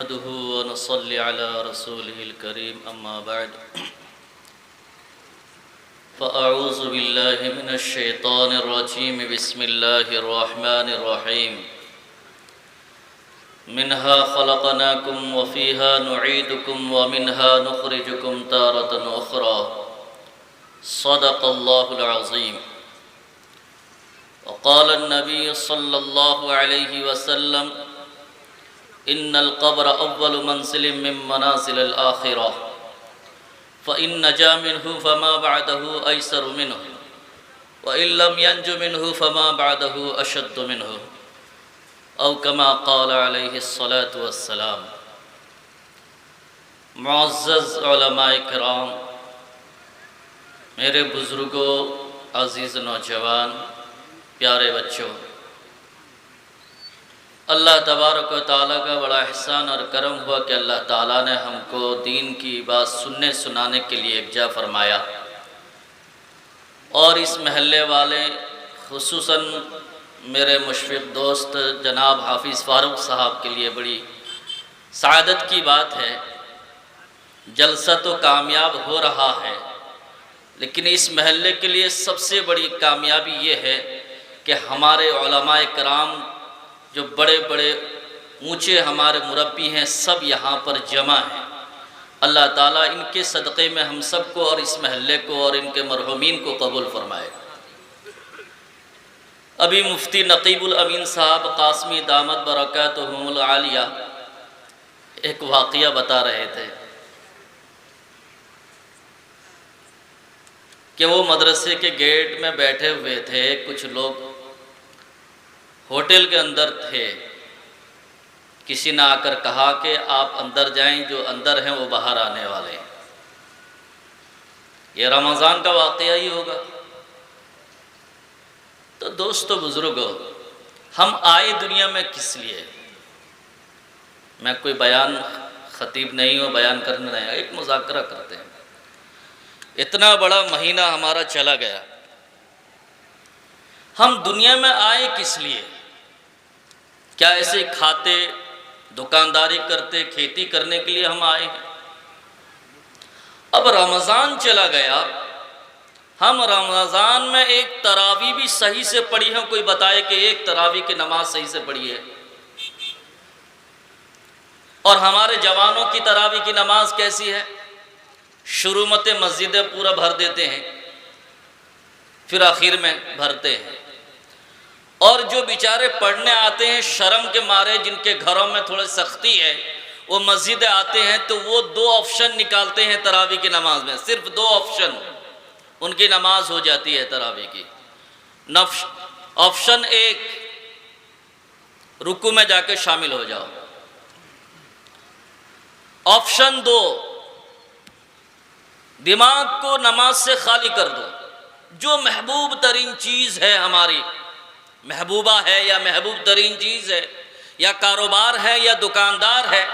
ونصلي على رسوله الكريم أما بعد فأعوذ بالله من الشيطان الرجيم بسم الله الرحمن الرحيم منها خلقناكم وفيها نعيدكم ومنها نخرجكم تارة أخرى صدق الله العظيم وقال النبي صلى الله عليه وسلم إن القبر أول منزل من منازل الآخرة فإن نجا منه فما بعده أيسر منه وإن لم ينج منه فما بعده أشد منه أو كما قال عليه الصلاة والسلام۔ معزز علماء کرام، میرے بزرگوں، عزیز نوجوان، پیارے بچوں، اللہ تبارک و تعالیٰ کا بڑا احسان اور کرم ہوا کہ اللہ تعالیٰ نے ہم کو دین کی بات سننے سنانے کے لیے یکجا فرمایا، اور اس محلے والے خصوصاً میرے مشفق دوست جناب حافظ فاروق صاحب کے لیے بڑی سعادت کی بات ہے۔ جلسہ تو کامیاب ہو رہا ہے، لیکن اس محلے کے لیے سب سے بڑی کامیابی یہ ہے کہ ہمارے علماء کرام جو بڑے بڑے اونچے ہمارے مربی ہیں سب یہاں پر جمع ہیں۔ اللہ تعالیٰ ان کے صدقے میں ہم سب کو اور اس محلے کو اور ان کے مرحومین کو قبول فرمائے۔ ابھی مفتی نقیب الامین صاحب قاسمی دامت برکاتہم العالیہ ایک واقعہ بتا رہے تھے کہ وہ مدرسے کے گیٹ میں بیٹھے ہوئے تھے، کچھ لوگ ہوٹل کے اندر تھے، کسی نے آ کر کہا کہ آپ اندر جائیں، جو اندر ہیں وہ باہر آنے والے ہیں۔ یہ رمضان کا واقعہ ہی ہوگا۔ تو دوستو بزرگو، ہم آئے دنیا میں کس لیے؟ میں کوئی بیان خطیب نہیں ہوں، بیان کرنے نہیں، ایک مذاکرہ کرتے ہیں۔ اتنا بڑا مہینہ ہمارا چلا گیا، ہم دنیا میں آئے کس لیے؟ کیا ایسے کھاتے، دکانداری کرتے، کھیتی کرنے کے لیے ہم آئے ہیں؟ اب رمضان چلا گیا، ہم رمضان میں ایک تراویح بھی صحیح سے پڑھی ہے، کوئی بتائے کہ ایک تراویح کی نماز صحیح سے پڑھی ہے؟ اور ہمارے جوانوں کی تراویح کی نماز کیسی ہے؟ شرومت مسجدیں پورا بھر دیتے ہیں، پھر آخر میں بھرتے ہیں، اور جو بیچارے پڑھنے آتے ہیں شرم کے مارے، جن کے گھروں میں تھوڑی سختی ہے، وہ مسجدیں آتے ہیں تو وہ 2 آپشن نکالتے ہیں تراویح کی نماز میں، صرف 2 آپشن ان کی نماز ہو جاتی ہے تراویح کی۔ آپشن 1، رکوع میں جا کے شامل ہو جاؤ۔ آپشن 2، دماغ کو نماز سے خالی کر دو، جو محبوب ترین چیز ہے ہماری، محبوبہ ہے یا محبوب ترین چیز ہے، یا کاروبار ہے یا دکاندار ہے۔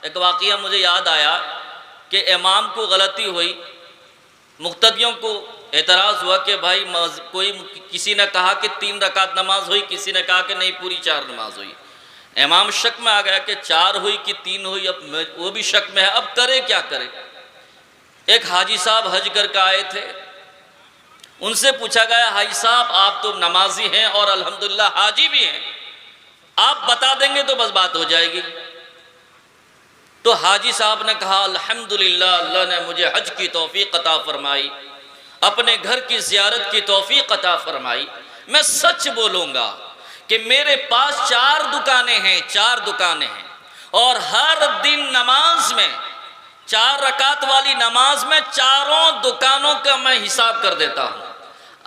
ایک واقعہ مجھے یاد آیا کہ امام کو غلطی ہوئی، مقتدیوں کو اعتراض ہوا کہ بھائی کسی نے کہا کہ 3 رکعت نماز ہوئی، کسی نے کہا کہ نہیں پوری 4 نماز ہوئی۔ امام شک میں آ گیا کہ 4 ہوئی کہ 3 ہوئی، اب وہ بھی شک میں ہے، اب کرے کیا کرے۔ ایک حاجی صاحب حج کر کے آئے تھے، ان سے پوچھا گیا حاجی صاحب آپ تو نمازی ہیں اور الحمدللہ حاجی بھی ہیں، آپ بتا دیں گے تو بس بات ہو جائے گی۔ تو حاجی صاحب نے کہا الحمدللہ اللہ نے مجھے حج کی توفیق عطا فرمائی، اپنے گھر کی زیارت کی توفیق عطا فرمائی، میں سچ بولوں گا کہ میرے پاس 4 دکانیں ہیں، 4 دکانیں ہیں، اور ہر دن نماز میں 4 رکعت والی نماز میں چاروں دکانوں کا میں حساب کر دیتا ہوں۔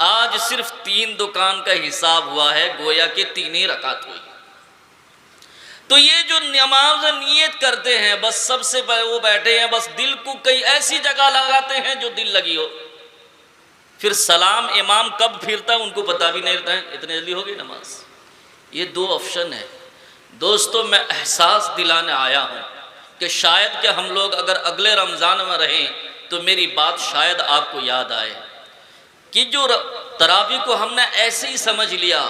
آج صرف 3 دکان کا حساب ہوا ہے، گویا کہ 3 ہی رکعت ہوئی۔ تو یہ جو نماز نیت کرتے ہیں، بس سب سے پہلے وہ بیٹھے ہیں، بس دل کو کئی ایسی جگہ لگاتے ہیں جو دل لگی ہو، پھر سلام امام کب پھرتا ہے ان کو پتہ بھی نہیں رہتا ہے، اتنے جلدی ہو گئی نماز۔ یہ 2 آپشن ہے۔ دوستو میں احساس دلانے آیا ہوں کہ شاید کہ ہم لوگ اگر اگلے رمضان میں رہیں تو میری بات شاید آپ کو یاد آئے کہ جو تراویح کو ہم نے ایسے ہی سمجھ لیا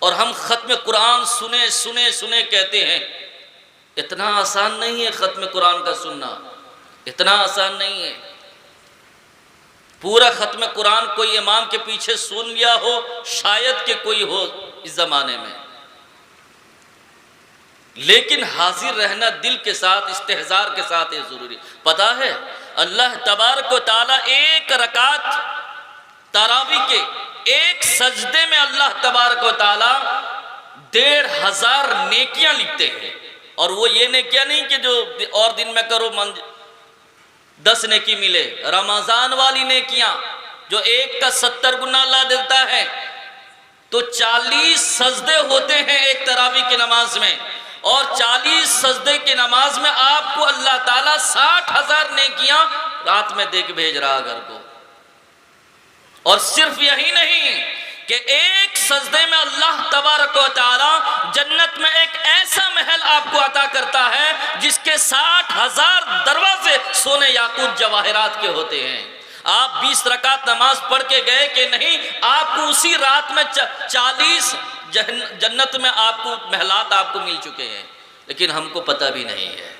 اور ہم ختم قرآن سنے کہتے ہیں، اتنا آسان نہیں ہے ختم قرآن کا سننا، اتنا آسان نہیں ہے۔ پورا ختم قرآن کوئی امام کے پیچھے سن لیا ہو، شاید کہ کوئی ہو اس زمانے میں، لیکن حاضر رہنا دل کے ساتھ، استحضار کے ساتھ یہ ضروری۔ پتہ ہے اللہ تبارک و تعالیٰ 1 رکعت تراویح کے 1 سجدے میں اللہ تبارک و تعالیٰ 1500 نیکیاں لکھتے ہیں، اور وہ یہ نیکیاں نہیں کہ جو اور دن میں کرو 10 نیکی ملے، رمضان والی نیکیاں جو 1 کا 70 گنا اللہ دیتا ہے۔ تو 40 سجدے ہوتے ہیں ایک تراویح کی نماز میں، اور 40 سجدے کی نماز میں آپ کو اللہ تعالیٰ 60,000 نیکیاں رات میں دے کے بھیج رہا گھر کو۔ اور صرف یہی نہیں کہ 1 سجدے میں اللہ تبارک و تعالیٰ جنت میں ایک ایسا محل آپ کو عطا کرتا ہے جس کے 60,000 دروازے سونے یاقوت جواہرات کے ہوتے ہیں۔ آپ 20 رکعت نماز پڑھ کے گئے کہ نہیں، آپ کو اسی رات میں 40 جنت میں آپ کو محلات آپ کو مل چکے ہیں، لیکن ہم کو پتہ بھی نہیں ہے۔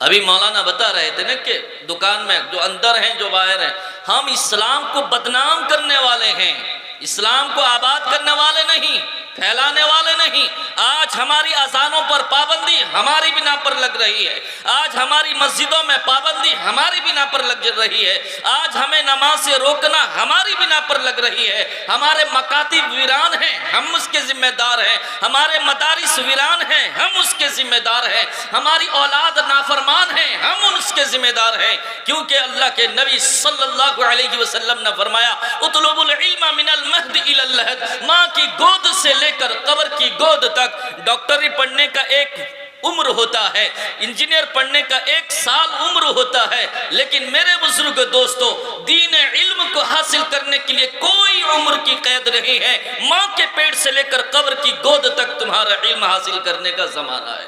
ابھی مولانا بتا رہے تھے نا کہ دکان میں جو اندر ہیں جو باہر ہیں، ہم اسلام کو بدنام کرنے والے ہیں، اسلام کو آباد کرنے والے نہیں، پھیلانے والے نہیں۔ آج ہماری اذانوں پر پابندی ہماری بنا پر لگ رہی ہے، آج ہماری مسجدوں میں پابندی ہماری بنا پر لگ رہی ہے، آج ہمیں نماز سے روکنا ہماری بنا پر لگ رہی ہے۔ ہمارے مکاتب ویران ہیں، ہم اس کے ذمہ دار ہیں، ہمارے مدارس ویران ہیں، ہم اس کے ذمہ دار ہیں، ہماری اولاد نافرمان ہیں، ہم اس کے ذمہ دار ہیں، کیونکہ اللہ کے نبی صلی اللہ علیہ وسلم نے فرمایا اطلبوا العلم من المہد الی اللحد، ماں کی گود سے لے کر قبر کی گود تک ڈاکٹری پڑھنے کا ایک عمر ہوتا ہے، انجینئر پڑھنے کا 1 سال عمر ہوتا ہے، لیکن میرے بزرگ دوستو دین علم کو حاصل کرنے کے لیے کوئی عمر کی قید نہیں ہے۔ ماں کے پیٹ سے لے کر قبر کی گود تک تمہارا علم حاصل کرنے کا زمانہ ہے۔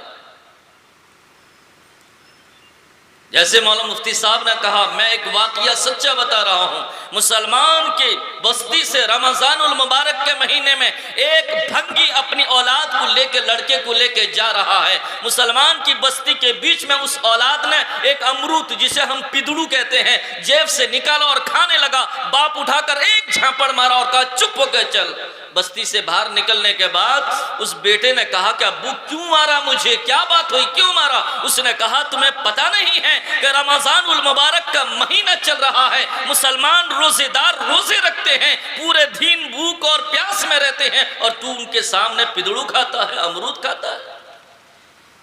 جیسے مولانا مفتی صاحب نے کہا، میں ایک واقعہ سچا بتا رہا ہوں، مسلمان کی بستی سے رمضان المبارک کے مہینے میں ایک بھنگی اپنی اولاد کو لے کے، لڑکے کو لے کے جا رہا ہے۔ مسلمان کی بستی کے بیچ میں اس اولاد نے ایک امرود جسے ہم پدڑو کہتے ہیں جیب سے نکالا اور کھانے لگا۔ باپ اٹھا کر ایک جھاپڑ مارا اور کہا چپ ہو کے چل۔ بستی سے باہر نکلنے کے بعد اس بیٹے نے کہا کہ ابو کیوں مارا مجھے، کیا بات ہوئی، کیوں مارا؟ اس نے کہا تمہیں پتہ نہیں ہے کہ رمضان المبارک کا مہینہ چل رہا ہے، مسلمان روزے دار روزے رکھتے ہیں، پورے دن بھوک اور پیاس میں رہتے ہیں، اور تو ان کے سامنے پدڑو کھاتا ہے، امرود کھاتا ہے۔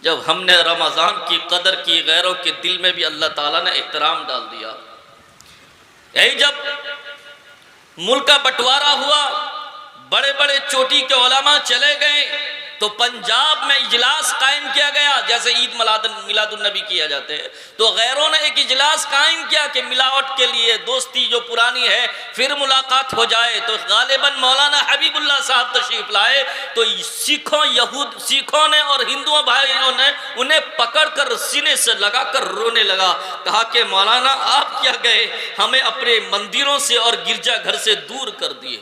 جب ہم نے رمضان کی قدر کی، غیروں کے دل میں بھی اللہ تعالیٰ نے احترام ڈال دیا۔ یہی جب ملک کا بٹوارا ہوا، بڑے بڑے چوٹی کے علماء چلے گئے، تو پنجاب میں اجلاس قائم کیا گیا، جیسے عید میلاد النبی کیا جاتے ہیں، تو غیروں نے ایک اجلاس قائم کیا کہ ملاوٹ کے لیے دوستی جو پرانی ہے پھر ملاقات ہو جائے۔ تو غالباً مولانا حبیب اللہ صاحب تشریف لائے، تو سکھوں نے اور ہندوؤں بھائیوں نے انہیں پکڑ کر سینے سے لگا کر رونے لگا۔ کہا کہ مولانا آپ کیا گئے، ہمیں اپنے مندروں سے اور گرجا گھر سے دور کر دیے۔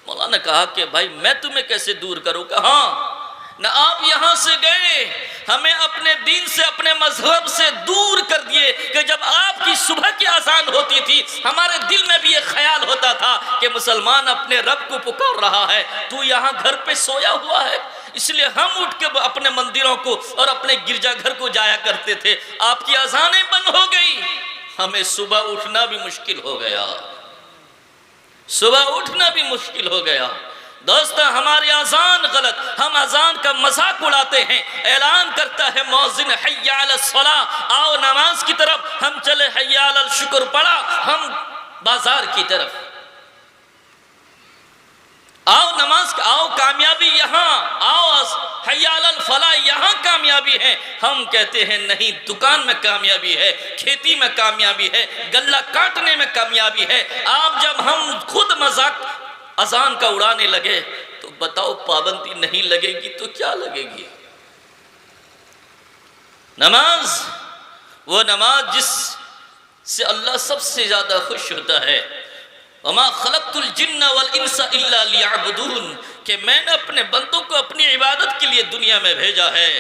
مولانا نے کہا کہ بھائی میں تمہیں کیسے دور کروں؟ کہا نہ آپ یہاں سے گئے، ہمیں اپنے دین سے، اپنے مذہب سے دور کر دیے، کہ جب آپ کی صبح کی اذان ہوتی تھی ہمارے دل میں بھی یہ خیال ہوتا کہ مسلمان اپنے رب کو پکار رہا ہے، تو یہاں گھر پہ سویا ہوا ہے۔ اس لیے ہم اٹھ کے اپنے مندروں کو اور اپنے گرجا گھر کو جایا کرتے تھے، آپ کی اذانیں بند ہو گئی، ہمیں صبح اٹھنا بھی مشکل ہو گیا، صبح اٹھنا بھی مشکل ہو گیا۔ دوستو ہماری اذان غلط، ہم اذان کا مذاق اڑاتے ہیں۔ اعلان کرتا ہے مؤذن حی علی الصلاۃ، آؤ نماز کی طرف، ہم چلے حی علی الشکر پڑھا، ہم بازار کی طرف، آؤ نماز، آؤ کامیابی یہاں، آؤ حی علی الفلاح یہاں کامیابی ہے۔ ہم کہتے ہیں نہیں، دکان میں کامیابی ہے، کھیتی میں کامیابی ہے، گلہ کاٹنے میں کامیابی ہے۔ آپ جب ہم خود مذاق اذان کا اڑانے لگے تو بتاؤ پابندی نہیں لگے گی تو کیا لگے گی؟ نماز، وہ نماز جس سے اللہ سب سے زیادہ خوش ہوتا ہے۔ وَمَا خَلَقْتُ الْجِنَّ وَالْإِنسَ إِلَّا لِيَعْبُدُونَ، کہ میں نے اپنے بندوں کو اپنی عبادت کے لیے دنیا میں بھیجا ہے۔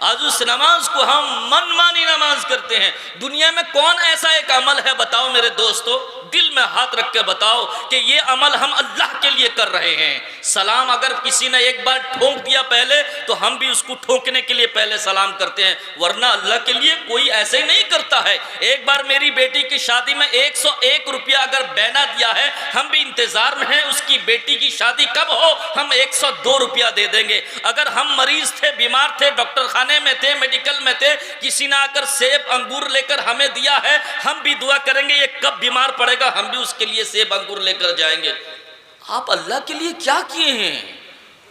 آج اس نماز کو ہم من مانی نماز کرتے ہیں۔ دنیا میں کون ایسا ایک عمل ہے بتاؤ میرے دوستو، دل میں ہاتھ رکھ کے بتاؤ کہ یہ عمل ہم اللہ کے لیے کر رہے ہیں۔ سلام اگر کسی نے ایک بار ٹھونک دیا پہلے تو ہم بھی اس کو ٹھونکنے کے لیے پہلے سلام کرتے ہیں، ورنہ اللہ کے لیے کوئی ایسے نہیں کرتا ہے۔ ایک بار میری بیٹی کی شادی میں 101 روپیہ اگر بینا دیا ہے، ہم بھی انتظار میں ہیں اس کی بیٹی کی شادی کب ہو، ہم 102 روپیہ دے دیں گے۔ اگر ہم مریض تھے، بیمار تھے، ڈاکٹر خانے میں تھے، میڈیکل میں تھے، کسی نے آ کر سیب انگور لے کر ہمیں دیا ہے، ہم بھی دعا کریں گے یہ کب بیمار پڑے گا، ہم بھی اس کے لیے سیب انگور لے کر جائیں گے۔ آپ اللہ کے لیے کیا کیے ہیں؟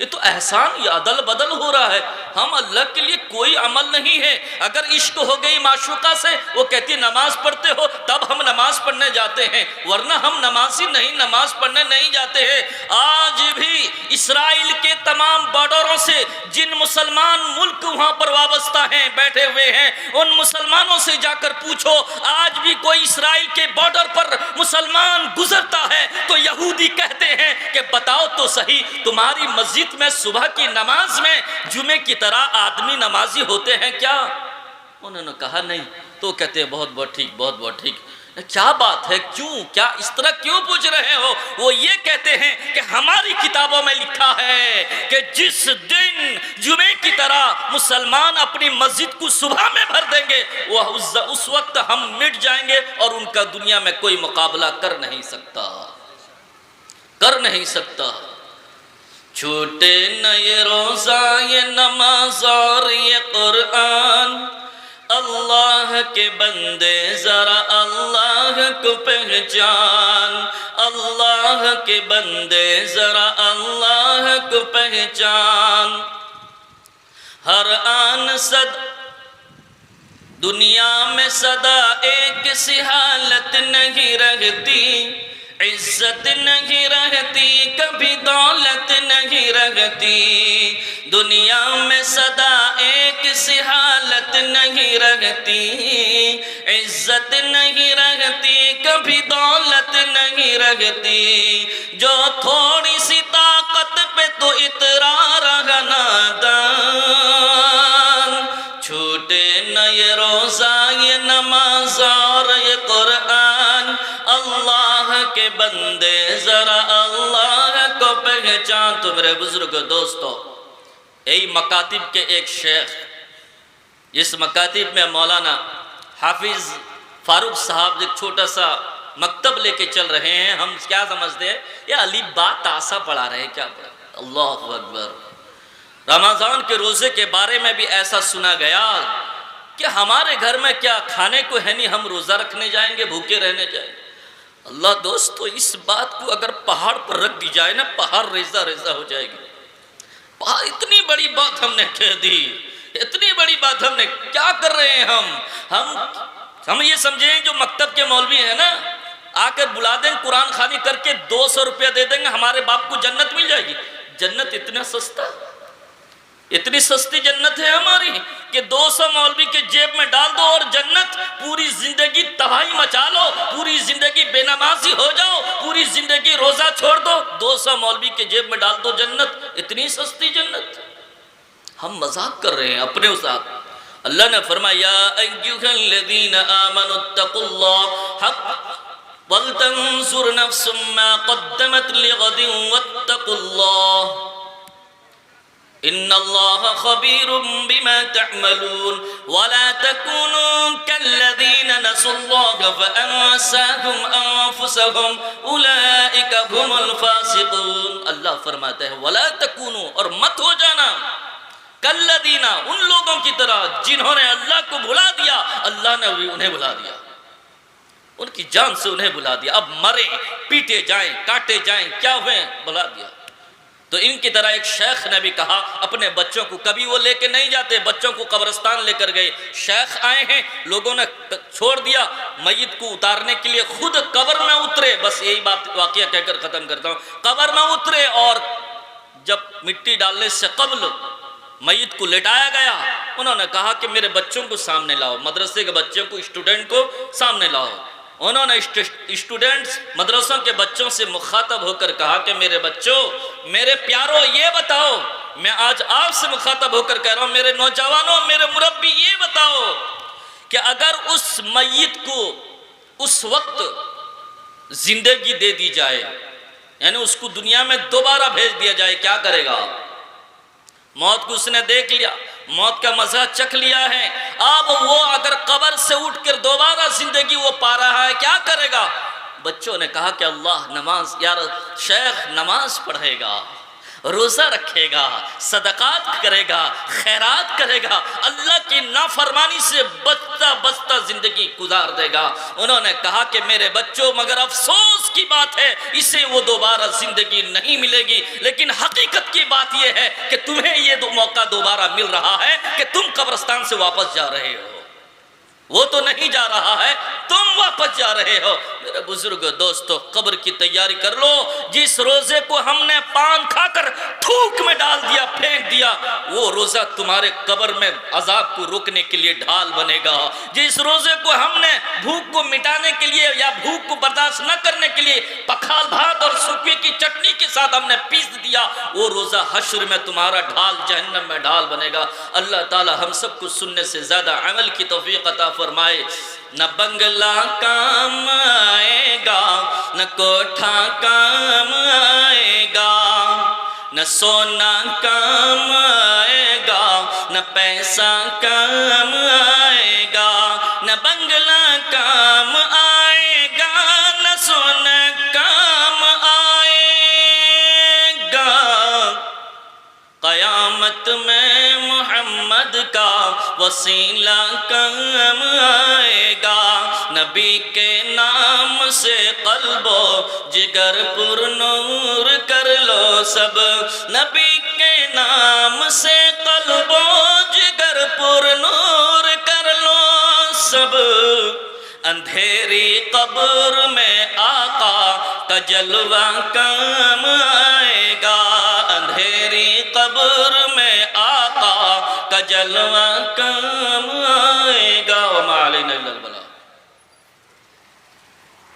یہ تو احسان یا عدل بدل ہو رہا ہے۔ ہم اللہ کے لیے کوئی عمل نہیں ہے۔ اگر عشق ہو گئی معشوقہ سے، وہ کہتی نماز پڑھتے ہو، تب ہم نماز پڑھنے جاتے ہیں، ورنہ ہم نمازی نہیں، نماز پڑھنے نہیں جاتے ہیں۔ آج بھی اسرائیل کے تمام بارڈروں سے جن مسلمان ملک وہاں پر وابستہ ہیں، بیٹھے ہوئے ہیں، ان مسلمانوں سے جا کر پوچھو، آج بھی کوئی اسرائیل کے بارڈر پر مسلمان گزرتا ہے تو یہودی کہتے ہیں کہ بتاؤ تو صحیح، تمہاری مسجد میں صبح کی نماز میں جمعے کی طرح آدمی نمازی ہوتے ہیں کیا؟ انہوں نے کہا نہیں، تو کہتے ہیں بہت بہت ٹھیک، بہت بہت ٹھیک۔ کیا بات ہے، کیوں، کیا اس طرح کیوں پوچھ رہے ہو؟ وہ یہ کہتے ہیں کہ ہماری کتابوں میں لکھا ہے کہ جس دن جمعے کی طرح مسلمان اپنی مسجد کو صبح میں بھر دیں گے، وہ اس وقت ہم مٹ جائیں گے اور ان کا دنیا میں کوئی مقابلہ کر نہیں سکتا، کر نہیں سکتا۔ چھوٹے نہ یہ روزہ، یہ نماز اور یہ قرآن، اللہ کے بندے ذرا اللہ کو پہچان، اللہ کے بندے ذرا اللہ کو پہچان۔ ہر آن صد دنیا میں صدا ایک سی حالت نہیں رہتی، عزت نہیں رہتی، کبھی دولت نہیں رہتی، دنیا میں صدا ایک سی حالت نہیں رہتی، عزت نہیں رہتی، کبھی دولت نہیں رہتی، جو تھوڑی سی طاقت پہ تو اترا رہا نادان۔ چھوٹے نہ یہ روزہ، یہ نماز اور یہ قرآن، اللہ کے بندے ذرا اللہ کو پہچان۔ تو میرے بزرگ دوستو، یہی مکاتب کے ایک شیخ، جس مکاتب میں مولانا حافظ فاروق صاحب ایک چھوٹا سا مکتب لے کے چل رہے ہیں، ہم کیا سمجھتے ہیں یہ علی با تاسا پڑھا رہے ہیں، کیا پڑھا؟ اللہ اکبر۔ رمضان کے روزے کے بارے میں بھی ایسا سنا گیا کہ ہمارے گھر میں کیا کھانے کو ہے نہیں، ہم روزہ رکھنے جائیں گے، بھوکے رہنے جائیں گے۔ اللہ دوستو، اس بات کو اگر پہاڑ پر رکھ دی جائے نا، پہاڑ ریزہ ریزہ ہو جائے گی۔ اتنی بڑی بات ہم نے کہہ دی، اتنی بڑی بات ہم نے، کیا کر رہے ہیں ہم یہ سمجھیں جو مکتب کے مولوی ہیں نا، آ کر بلا دیں، قرآن خوانی کر کے 200 روپیہ دے دیں گے، ہمارے باپ کو جنت مل جائے گی۔ جنت اتنا سستا، اتنی سستی جنت ہے ہماری کہ 200 مولوی کے جیب میں ڈال دو اور جنت، پوری زندگی تباہی مچا لو، پوری زندگی بے نمازی ہو جاؤ، پوری زندگی روزہ چھوڑ دو، 200 مولوی کے جیب میں ڈال دو جنت، اتنی سستی جنت۔ ہم مذاق کر رہے ہیں اپنے ساتھ۔ اللہ نے فرمایا یا ایھا الذین آمنوا اتقوا اللہ حق وَلْتَنْظُرْ نَفْسٌ مَّا قَدَّمَتْ لِغَدٍ وَاتَّقُوا اللَّهَ إِنَّ اللَّهَ خَبِيرٌ بِمَا تَعْمَلُونَ وَلَا تَكُونُوا كَالَّذِينَ نَسُوا اللَّهَ فَأَنسَاهُمْ أَنفُسَهُمْ أُولَئِكَ هُمُ الْفَاسِقُونَ. اللہ فرماتا ہے وَلَا تَكُونُوا، اور مت ہو جانا، کالذین، ان لوگوں کی طرح جنہوں نے اللہ کو بھلا دیا، اللہ نے بھی انہیں بھلا دیا، ان کی جان سے انہیں بھلا دیا. اب مرے، پیٹے جائیں، کاٹے جائیں، کیا ہوئے، بھلا دیا. تو ان کی طرح ایک شیخ نے بھی کہا اپنے بچوں کو، کبھی وہ لے کے نہیں جاتے، بچوں کو قبرستان لے کر گئے، شیخ آئے ہیں، لوگوں نے چھوڑ دیا، میت کو اتارنے کے لیے خود قبر میں اترے. بس یہی بات واقعہ کہہ کر ختم کرتا ہوں. قبر میں اترے اور جب مٹی ڈالنے سے قبل میت کو لٹایا گیا، انہوں نے کہا کہ میرے بچوں کو سامنے لاؤ، مدرسے کے بچوں کو، اسٹوڈنٹ کو سامنے لاؤ. انہوں نے اسٹوڈنٹس، مدرسوں کے بچوں سے مخاطب ہو کر کہا کہ میرے بچوں، میرے پیارو، یہ بتاؤ، میں آج آپ سے مخاطب ہو کر کہہ رہا ہوں، میرے نوجوانوں، میرے مربی، یہ بتاؤ کہ اگر اس میت کو اس وقت زندگی دے دی جائے، یعنی اس کو دنیا میں دوبارہ بھیج دیا جائے، کیا کرے گا؟ موت کو اس نے دیکھ لیا، موت کا مزہ چکھ لیا ہے، اب وہ اگر قبر سے اٹھ کر دوبارہ زندگی وہ پا رہا ہے، کیا کرے گا؟ بچوں نے کہا کہ اللہ، نماز، یار شیخ نماز پڑھے گا، روزہ رکھے گا، صدقات کرے گا، خیرات کرے گا، اللہ کی نافرمانی سے بچتا بچتا زندگی گزار دے گا. انہوں نے کہا کہ میرے بچوں، مگر افسوس کی بات ہے، اسے وہ دوبارہ زندگی نہیں ملے گی، لیکن حقیقت کی بات یہ ہے کہ تمہیں یہ موقع دوبارہ مل رہا ہے کہ تم قبرستان سے واپس جا رہے ہو. وہ تو نہیں جا رہا ہے، تم واپس جا رہے ہو. میرے بزرگ دوستو، قبر کی تیاری کر لو. جس روزے کو ہم نے پان کھا کر تھوک میں ڈال دیا، پھینک دیا، وہ روزہ تمہارے قبر میں عذاب کو روکنے کے لیے ڈھال بنے گا. جس روزے کو ہم نے بھوک کو مٹانے کے لیے یا بھوک کو برداشت نہ کرنے کے لیے پکھال بھات اور سوکھے کی چٹنی کے ساتھ ہم نے پیس دیا، وہ روزہ حشر میں تمہارا ڈھال، جہنم میں ڈھال بنے گا. اللہ تعالی ہم سب کو سننے سے زیادہ عمل کی توفیق عطا فرمائے. نہ بنگلہ کام آئے گا، نہ کوٹھا کام آئے گا، نہ سونا کام آئے گا، نہ پیسہ کام آئے گا، نہ بنگلہ کام آئے گا، نہ سونا کام آئے گا. قیامت میں محمد کا وسیلہ کام آئے گا. نبی کے نام سے قلب و جگر پر نور کر لو سب، نبی کے نام سے قلب و جگر پر نور کر لو سب. اندھیری قبر میں آقا کا جلوہ کام آئے گا، اندھیری قبر میں آقا کا جلوہ کام آئے گا. وما علینا الا البلاغ.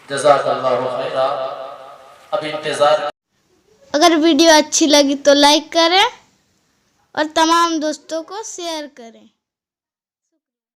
جزاک اللہ خیرہ. اب انتظار. اگر ویڈیو اچھی لگی تو لائک کریں اور تمام دوستوں کو شیئر کریں.